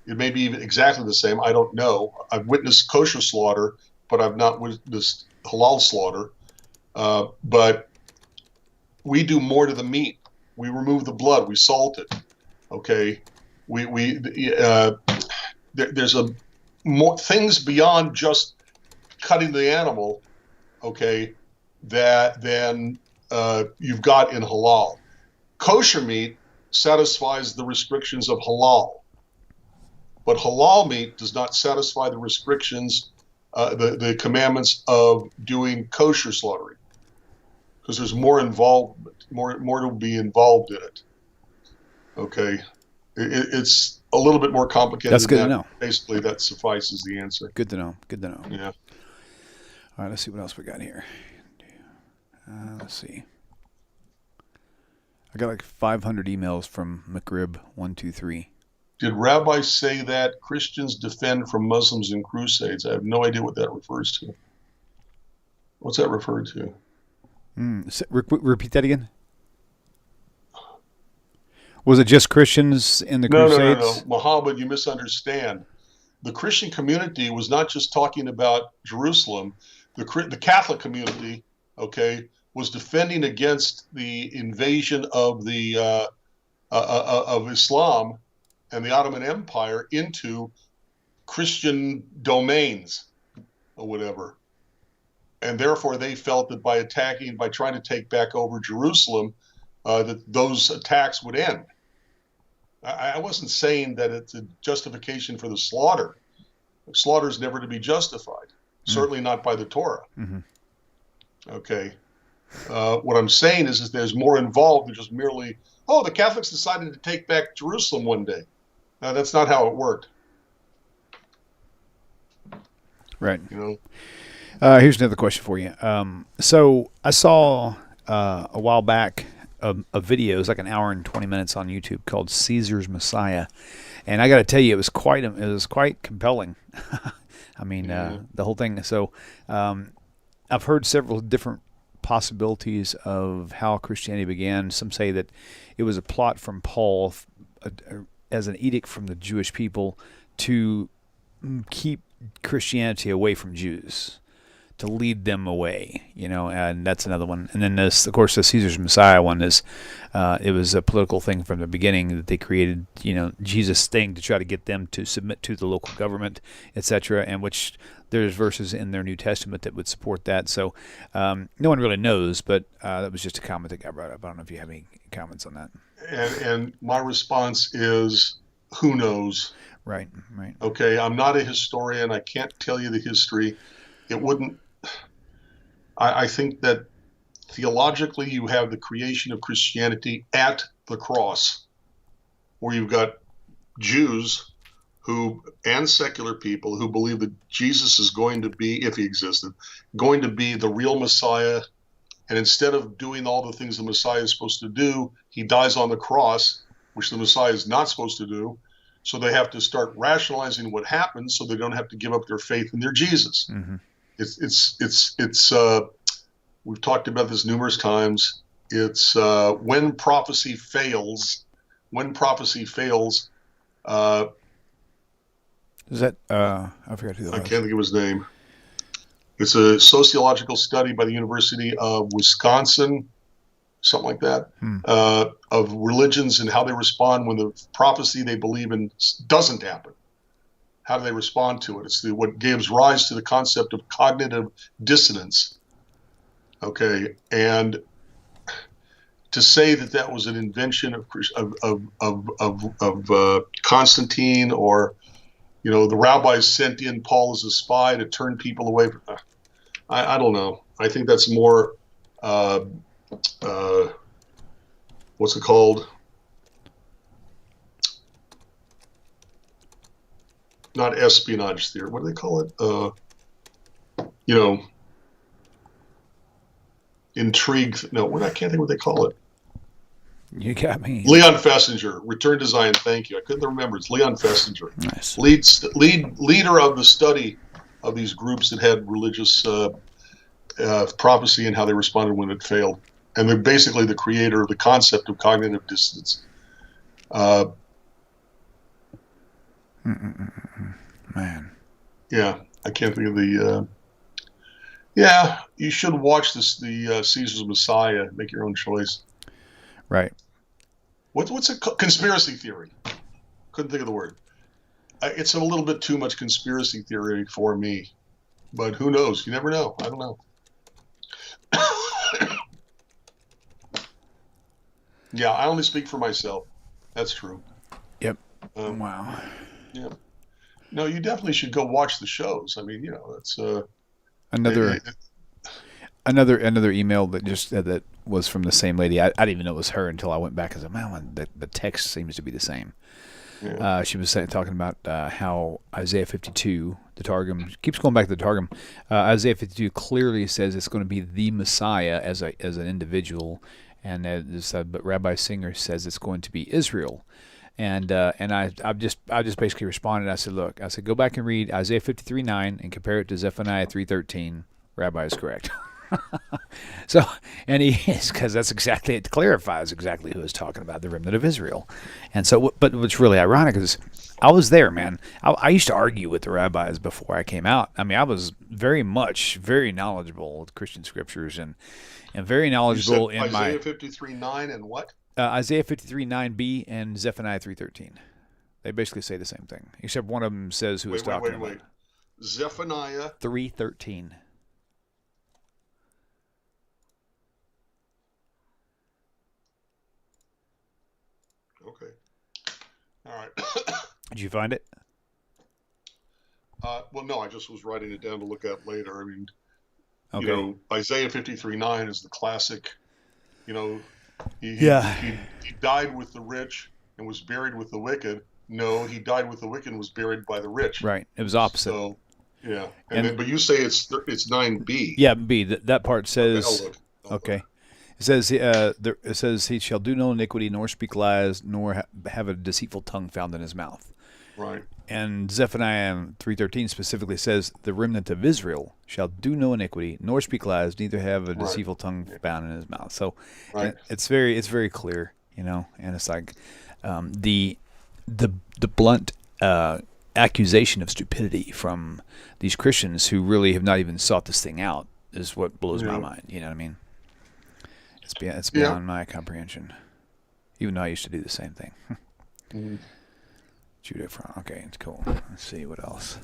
It may be even exactly the same. I don't know. I've witnessed kosher slaughter, but I've not witnessed halal slaughter. But we do more to the meat. We remove the blood. We salt it. Okay. There's more things beyond just cutting the animal. Okay. Than you've got in halal. Kosher meat satisfies the restrictions of halal, but halal meat does not satisfy the restrictions, the commandments of doing kosher slaughtering, because there's more involvement, more to be involved in it. Okay, it's a little bit more complicated. That's good to know. Basically, that suffices the answer. Good to know. Good to know. Yeah. All right, let's see what else we got here. Let's see. I got like 500 emails from McRib123. Did rabbis say that Christians defend from Muslims in crusades? I have no idea what that refers to. What's that referred to? Repeat that again. Was it just Christians in the crusades? No. Muhammad, you misunderstand. The Christian community was not just talking about Jerusalem. The Catholic community, okay, was defending against the invasion of the of Islam and the Ottoman Empire into Christian domains or whatever. And therefore they felt that by trying to take back over Jerusalem, that those attacks would end. I wasn't saying that it's a justification for the slaughter. Slaughter is never to be justified, certainly not by the Torah. Okay. What I'm saying is there's more involved than just merely, oh, the Catholics decided to take back Jerusalem one day. That's not how it worked. Right. You know. Here's another question for you. So I saw a while back a video. It was like an hour and 20 minutes on YouTube called Caesar's Messiah, and I got to tell you, it was quite compelling. I mean, the whole thing. So I've heard several different possibilities of how Christianity began. Some say that it was a plot from Paul as an edict from the Jewish people to keep Christianity away from Jews, to lead them away, and that's another one. And then this, of course, the Caesar's Messiah one is, it was a political thing from the beginning that they created, Jesus' thing to try to get them to submit to the local government, etc., and which there's verses in their New Testament that would support that. So no one really knows, but that was just a comment that got brought up. I don't know if you have any comments on that. And my response is, who knows? Right. Okay, I'm not a historian. I can't tell you the history. It wouldn't. I think that theologically you have the creation of Christianity at the cross, where you've got Jews and secular people who believe that Jesus is going to be, if he existed, going to be the real Messiah. And instead of doing all the things the Messiah is supposed to do, he dies on the cross, which the Messiah is not supposed to do. So they have to start rationalizing what happened so they don't have to give up their faith in their Jesus. Mm-hmm. It's we've talked about this numerous times. It's when prophecy fails. Is that I forgot who that was. I can't think of his name. It's a sociological study by the University of Wisconsin, something like that, of religions and how they respond when the prophecy they believe in doesn't happen. How do they respond to it? It's what gives rise to the concept of cognitive dissonance. Okay, and to say that was an invention of Constantine, or the rabbis sent in Paul as a spy to turn people away from. I don't know. I think that's more. What's it called? Not espionage theory. What do they call it? Intrigue. No, I can't think what they call it. You got me. Leon Festinger, Return to Zion. Thank you. I couldn't remember. It's Leon Festinger. Nice. Leader of the study of these groups that had religious prophecy and how they responded when it failed. And they're basically the creator of the concept of cognitive dissonance. Man. Yeah, I can't think of the. Yeah, you should watch the Caesar's Messiah. Make your own choice. Right. What's a conspiracy theory? Couldn't think of the word. It's a little bit too much conspiracy theory for me, but who knows? You never know. I don't know. Yeah, I only speak for myself. That's true. Yep. Wow. Yeah. No, you definitely should go watch the shows. I mean, that's another email that just that was from the same lady. I didn't even know it was her until I went back and said, "Man, the text seems to be the same." Yeah. She was talking about how Isaiah 52, the Targum, keeps going back to the Targum. Isaiah 52 clearly says it's going to be the Messiah as an individual, and but Rabbi Singer says it's going to be Israel. And I just basically responded. I said, look, go back and read Isaiah 53:9 and compare it to Zephaniah 3:13. Rabbi is correct. So, and he is, because it clarifies exactly who is talking about, the remnant of Israel. And so, but what's really ironic is I was there, man. I used to argue with the rabbis before I came out. I mean, I was very knowledgeable with Christian scriptures and very knowledgeable in Isaiah 53:9 and what? Isaiah 53:9b and Zephaniah 3:13. They basically say the same thing, except one of them says who is talking about. Wait. Zephaniah 3:13. Okay. All right. Did you find it? Well, no, I just was writing it down to look at later. I mean, Okay. Isaiah 53:9 is the classic. You know, Yeah. he died with the rich and was buried with the wicked. No, he died with the wicked and was buried by the rich. Right. It was opposite. So, yeah. And And then, but you say it's 9b. yeah, B. That part Okay, I'll says. look. Okay. It says, it says, he shall do no iniquity, nor speak lies, nor have a deceitful tongue found in his mouth. Right. And Zephaniah 3:13 specifically says, the remnant of Israel shall do no iniquity, nor speak lies, neither have a deceitful tongue found in his mouth. So, Right. it's very clear, and it's like the blunt accusation of stupidity from these Christians who really have not even sought this thing out is what blows my mind. You know what I mean? It's beyond my comprehension. Even though I used to do the same thing. Mm-hmm. Judah from. Okay, it's cool. Let's see what else.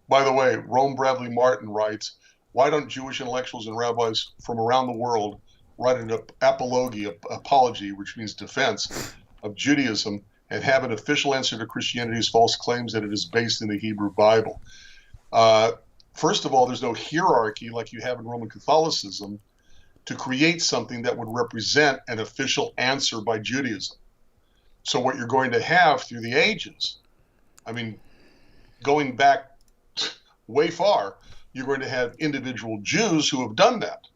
By the way, Rome Bradley Martin writes, why don't Jewish intellectuals and rabbis from around the world write an apology, which means defense, of Judaism and have an official answer to Christianity's false claims that it is based in the Hebrew Bible? First of all, there's no hierarchy like you have in Roman Catholicism to create something that would represent an official answer by Judaism. So what you're going to have through the ages, I mean, going back way far, you're going to have individual Jews who have done that.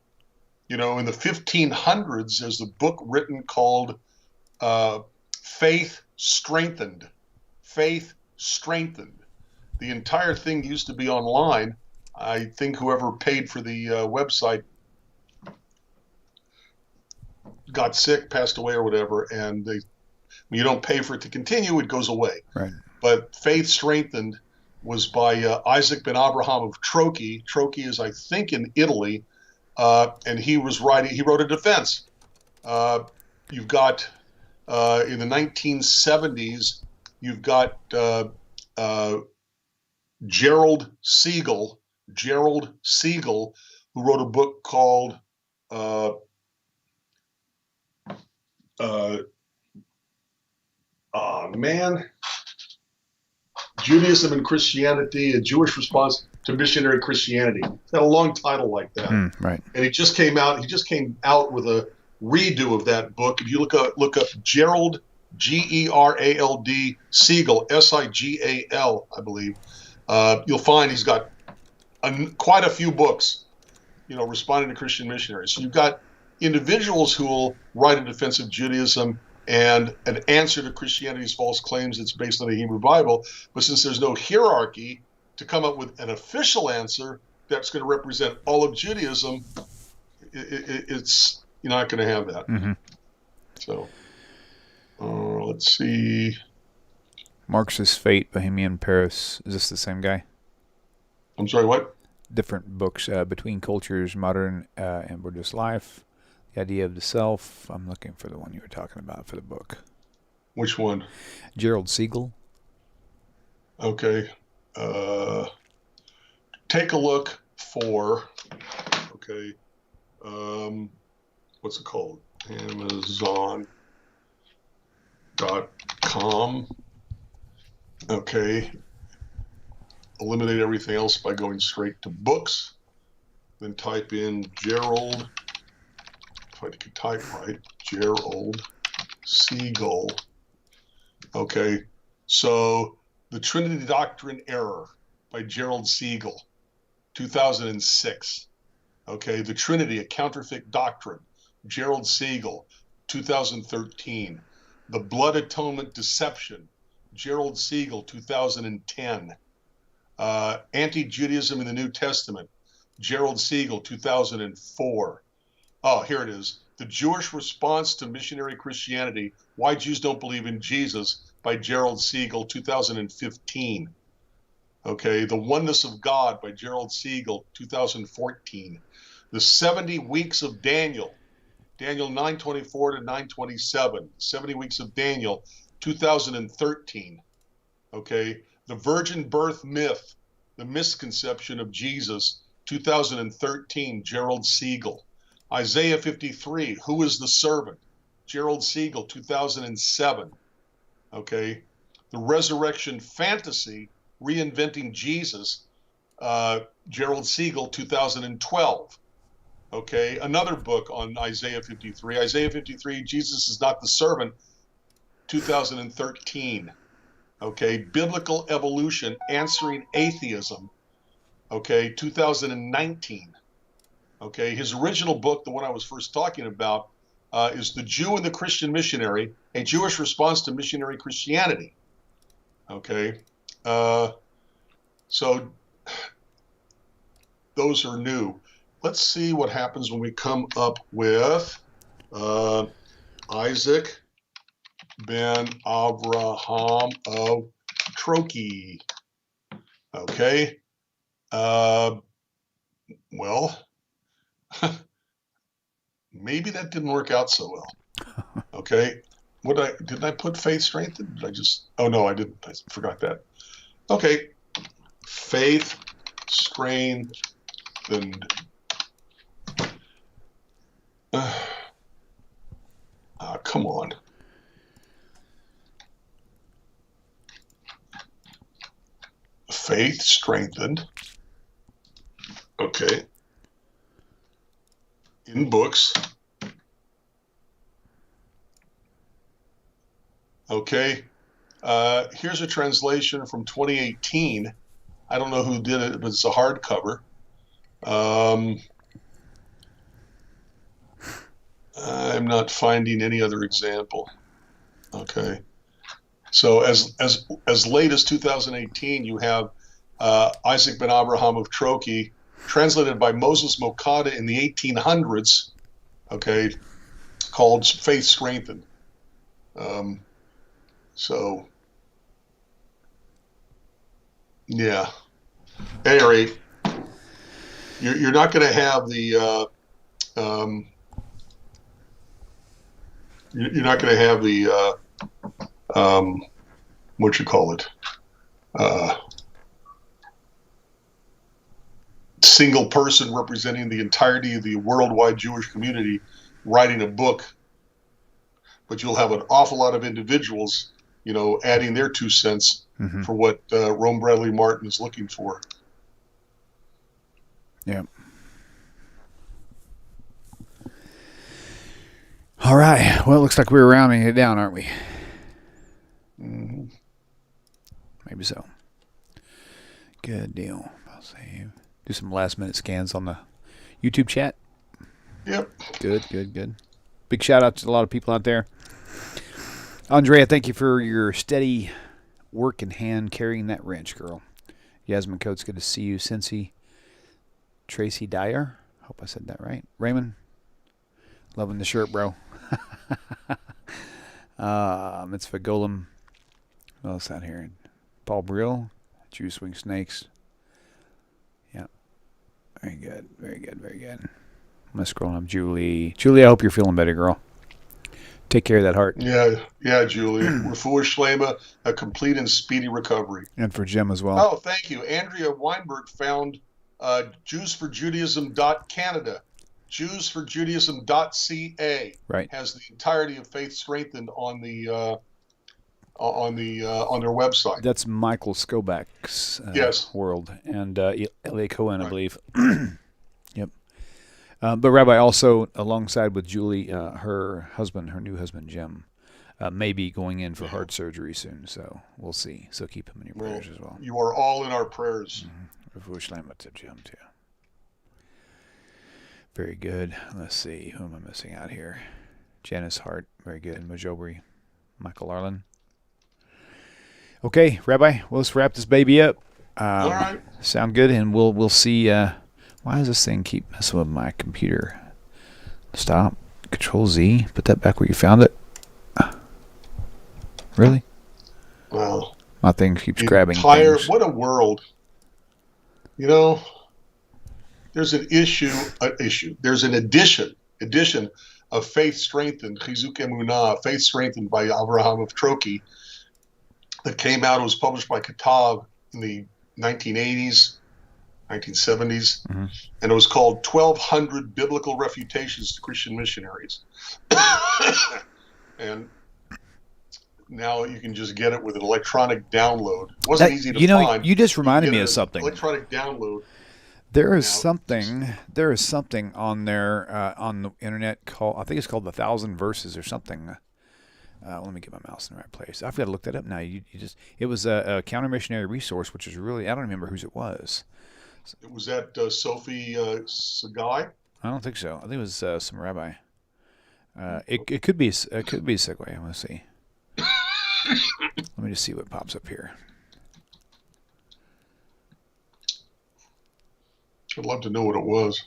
In the 1500s, there's a book written called Faith Strengthened. Faith Strengthened. The entire thing used to be online. I think whoever paid for the website got sick, passed away, or whatever, and when you don't pay for it to continue, it goes away. Right. But Faith Strengthened was by Isaac ben Abraham of Troki. Troki is, I think, in Italy, and he wrote a defense. You've got, in the 1970s, you've got Gerald Siegel, who wrote a book called Judaism and Christianity, a Jewish response to missionary Christianity. It's got a long title like that. Right. And he just came out with a redo of that book. If you look up Gerald, Gerald Siegel, Sigal, I believe, you'll find he's got quite a few books, responding to Christian missionaries. So you've got individuals who will write a defense of Judaism and an answer to Christianity's false claims that's based on the Hebrew Bible. But since there's no hierarchy to come up with an official answer that's going to represent all of Judaism, it's you're not going to have that. Mm-hmm. So let's see. Marxist Fate, Bohemian Paris. Is this the same guy? I'm sorry, what? Different books, Between Cultures, Modern and Buddhist Life, The Idea of the Self. I'm looking for the one you were talking about for the book. Which one? Gerald Siegel. Okay. Take a look for, what's it called? Amazon.com. Okay. Eliminate everything else by going straight to books. Then type in Gerald, if I can type right, Gerald Siegel. Okay. So The Trinity Doctrine Error by Gerald Siegel, 2006. Okay. The Trinity, a Counterfeit Doctrine, Gerald Siegel, 2013. The Blood Atonement Deception, Gerald Siegel, 2010. Anti-Judaism in the New Testament, Gerald Siegel, 2004. Oh, here it is. The Jewish Response to Missionary Christianity, Why Jews Don't Believe in Jesus, by Gerald Siegel, 2015. Okay, The Oneness of God by Gerald Siegel, 2014. The 70 Weeks of Daniel, Daniel 9:24 to 9:27. 70 Weeks of Daniel, 2013. Okay, The Virgin Birth Myth, The Misconception of Jesus, 2013, Gerald Siegel. Isaiah 53, Who is the Servant? Gerald Siegel, 2007. Okay. The Resurrection Fantasy, Reinventing Jesus, Gerald Siegel, 2012. Okay, another book on Isaiah 53. Isaiah 53, Jesus is not the servant, 2013. Okay, Biblical Evolution, Answering Atheism, okay, 2019. Okay, his original book, the one I was first talking about, is The Jew and the Christian Missionary, A Jewish Response to Missionary Christianity. Okay, so those are new. Let's see what happens when we come up with Isaac ben Avraham of Troki. Okay. Well, maybe that didn't work out so well. Okay. Didn't I put faith strengthened? Oh no, I didn't. I forgot that. Okay. Faith strengthened. Come on. Faith strengthened. Okay. In books. Okay. Here's a translation from 2018. I don't know who did it, but it's a hardcover. I'm not finding any other example. Okay. So as late as 2018, you have Isaac ben Abraham of Troki, translated by Moses Mokada in the 1800s, okay, called Faith Strengthened. So, yeah. At any rate, you're not going to have the you're not going to have the what you call it, single person representing the entirety of the worldwide Jewish community writing a book, but you'll have an awful lot of individuals, adding their 2 cents for what Rome Bradley Martin is looking for. Yeah. All right. Well, it looks like we're rounding it down, aren't we? Mm-hmm. Maybe so. Good deal. I'll save. Do some last-minute scans on the YouTube chat. Yep. Good. Big shout-out to a lot of people out there. Andrea, thank you for your steady work in hand carrying that wrench, girl. Yasmin Coates, good to see you. Cincy. Tracy Dyer. Hope I said that right. Raymond. Loving the shirt, bro. Mitzvah Golem. What else out here? Paul Brill. Jew Swing Snakes. Yeah. Very good. I'm going to scroll up Julie. Julie, I hope you're feeling better, girl. Take care of that heart. Yeah, Julie. Refuah Shlema, a complete and speedy recovery. And for Jim as well. Oh, thank you. Andrea Weinberg found JewsForJudaism.Canada. JewsForJudaism.ca right. has the entirety of Faith Strengthened on their website. That's Michael Skobac's yes. world, and Leah Cohen, I believe. Yep. But Rabbi, also alongside with Julie, her new husband Jim, may be going in for heart surgery soon. So we'll see. So keep him in your prayers as well. You are all in our prayers. Refuah Shlema to Jim too. Very good. Let's see. Who am I missing out here? Janice Hart. Very good. Majobri. Michael Arlen. Okay, Rabbi, well, let's wrap this baby up. All right. Sound good, and we'll see. Why does this thing keep messing with my computer? Stop. Control Z. Put that back where you found it. Really? Well, my thing keeps grabbing things. What a world. There's an There's an edition of Faith Strengthened, Chizuk Emunah, Faith Strengthened by Avraham of Troki, that came out. It was published by Katav in the 1980s, 1970s, and it was called 1,200 Biblical Refutations to Christian Missionaries. And now you can just get it with an electronic download. It wasn't easy to find. You just reminded me of something. Electronic download. There is something on there on the internet called, I think it's called the 1,000 Verses or something. Let me get my mouse in the right place. I've got to look that up now. It was a counter missionary resource, which is really, I don't remember whose it was. Was that Sophie Sagai? I don't think so. I think it was some rabbi. It could be Segway. I want to see. Let me just see what pops up here. I'd love to know what it was.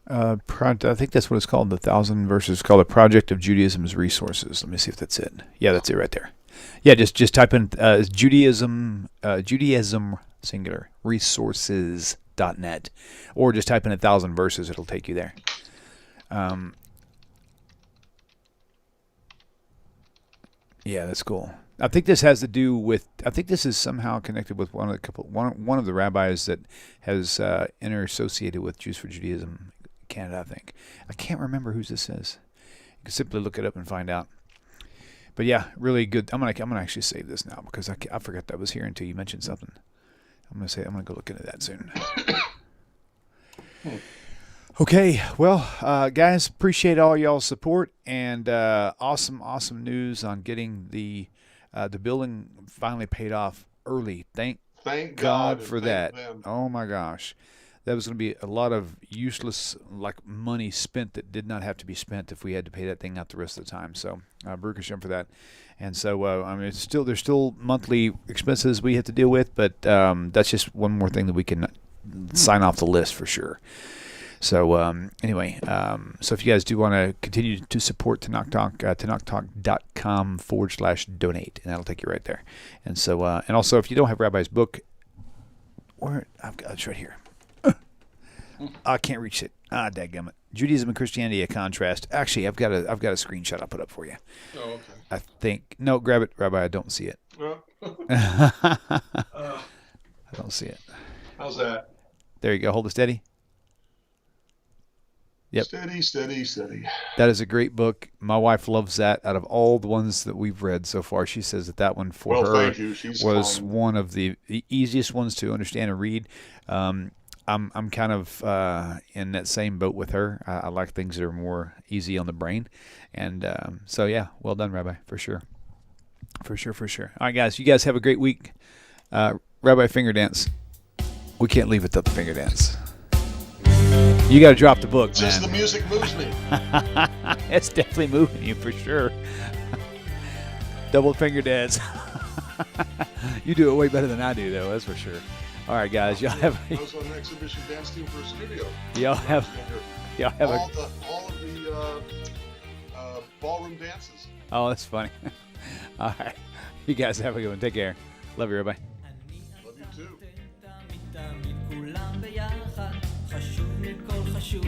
I think that's what it's called. The 1,000 Verses. It's called a Project of Judaism's Resources. Let me see if that's it. Yeah, that's it right there. Yeah, just type in Judaism singular resources.net, or just type in 1,000 Verses. It'll take you there. Yeah, that's cool. I think this has to do with. I think this is somehow connected with one of the rabbis that has interassociated with Jews for Judaism Canada. I can't remember whose this is. You can simply look it up and find out. But yeah, really good. I'm gonna actually save this now because I forgot that was here until you mentioned something. I'm gonna go look into that soon. Okay, well, guys, appreciate all y'all's support and awesome news on getting the building finally paid off early. Thank God for that. Oh my gosh, that was going to be a lot of useless money spent that did not have to be spent if we had to pay that thing out the rest of the time. So, Baruch Hashem for that. And so, I mean, there's still monthly expenses we have to deal with, but that's just one more thing that we can sign off the list for sure. So anyway, so if you guys do want to continue to support Tanakh Talk, TanakhTalk.com/donate, and that'll take you right there. And so, and also if you don't have Rabbi's book, it's right here. I can't reach it. Dadgummit. Judaism and Christianity: A Contrast. Actually, I've got a screenshot I'll put up for you. Oh, okay. I think grab it, Rabbi. I don't see it. I don't see it. How's that? There you go. Hold it steady. Yep. Steady. That is a great book. My wife loves that. Out of all the ones that we've read so far, she says that one for her thank you. was one of the easiest ones to understand and read. I'm kind of in that same boat with her. I like things that are more easy on the brain, and so yeah, well done, Rabbi, for sure. For sure. All right, guys, you guys have a great week. Rabbi, finger dance. We can't leave without the finger dance. You got to drop the book, man. Just the music moves me. It's definitely moving you for sure. Double finger dance. You do it way better than I do, though. That's for sure. All right, guys. Y'all have. I was on an exhibition dance team for a studio. Y'all have all of the ballroom dances. Oh, that's funny. All right. You guys have a good one. Take care. Love you, everybody. Love you too. חשוב מכל חשוב